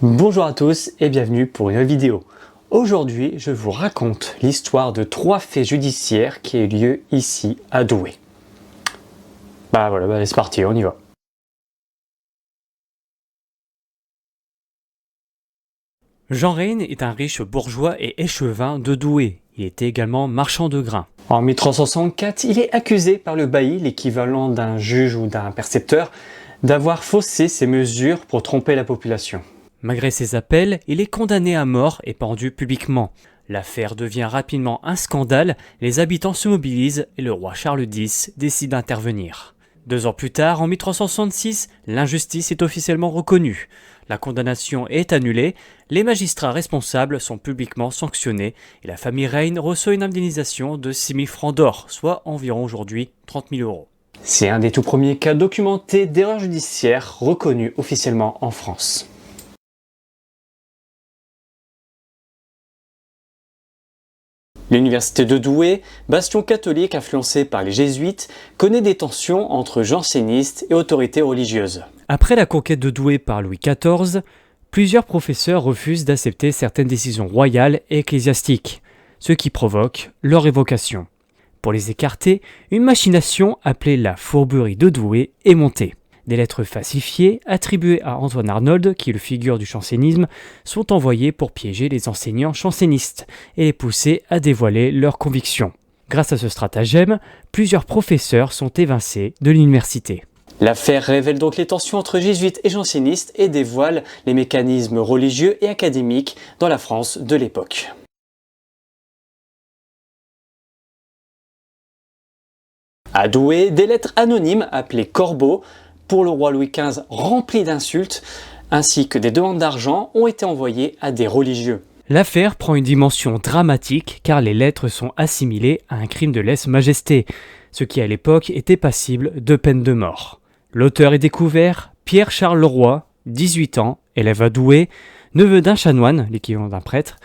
Bonjour à tous et bienvenue pour une nouvelle vidéo. Aujourd'hui, je vous raconte l'histoire de 3 faits judiciaires qui ont eu lieu ici à Douai. C'est parti, on y va. Jean Reyne est un riche bourgeois et échevin de Douai. Il était également marchand de grains. En 1364, il est accusé par le bailli, l'équivalent d'un juge ou d'un percepteur, d'avoir faussé ses mesures pour tromper la population. Malgré ses appels, il est condamné à mort et pendu publiquement. L'affaire devient rapidement un scandale, les habitants se mobilisent et le roi Charles X décide d'intervenir. 2 ans plus tard, en 1366, l'injustice est officiellement reconnue. La condamnation est annulée, les magistrats responsables sont publiquement sanctionnés et la famille Reyne reçoit une indemnisation de 6 000 francs d'or, soit environ aujourd'hui 30 000 euros. C'est un des tout premiers cas documentés d'erreur judiciaire reconnus officiellement en France. L'université de Douai, bastion catholique influencé par les jésuites, connaît des tensions entre jansénistes et autorités religieuses. Après la conquête de Douai par Louis XIV, plusieurs professeurs refusent d'accepter certaines décisions royales et ecclésiastiques, ce qui provoque leur révocation. Pour les écarter, une machination appelée la fourberie de Douai est montée. Des lettres falsifiées, attribuées à Antoine Arnauld, qui est le figure du jansénisme, sont envoyées pour piéger les enseignants jansénistes et les pousser à dévoiler leurs convictions. Grâce à ce stratagème, plusieurs professeurs sont évincés de l'université. L'affaire révèle donc les tensions entre jésuites et jansénistes et dévoile les mécanismes religieux et académiques dans la France de l'époque. À Douai, des lettres anonymes appelées corbeaux pour le roi Louis XV remplies d'insultes, ainsi que des demandes d'argent ont été envoyées à des religieux. L'affaire prend une dimension dramatique car les lettres sont assimilées à un crime de lèse-majesté, ce qui à l'époque était passible de peine de mort. L'auteur est découvert, Pierre-Charles Leroy, 18 ans, élève à Douai, neveu d'un chanoine, l'équivalent d'un prêtre,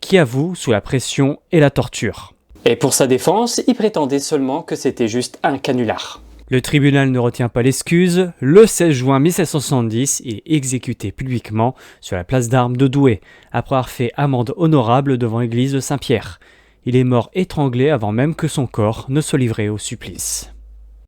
qui avoue sous la pression et la torture. Et pour sa défense, il prétendait seulement que c'était juste un canular. Le tribunal ne retient pas l'excuse. Le 16 juin 1770, il est exécuté publiquement sur la place d'Armes de Douai, après avoir fait amende honorable devant l'église de Saint-Pierre. Il est mort étranglé avant même que son corps ne soit livré au supplice.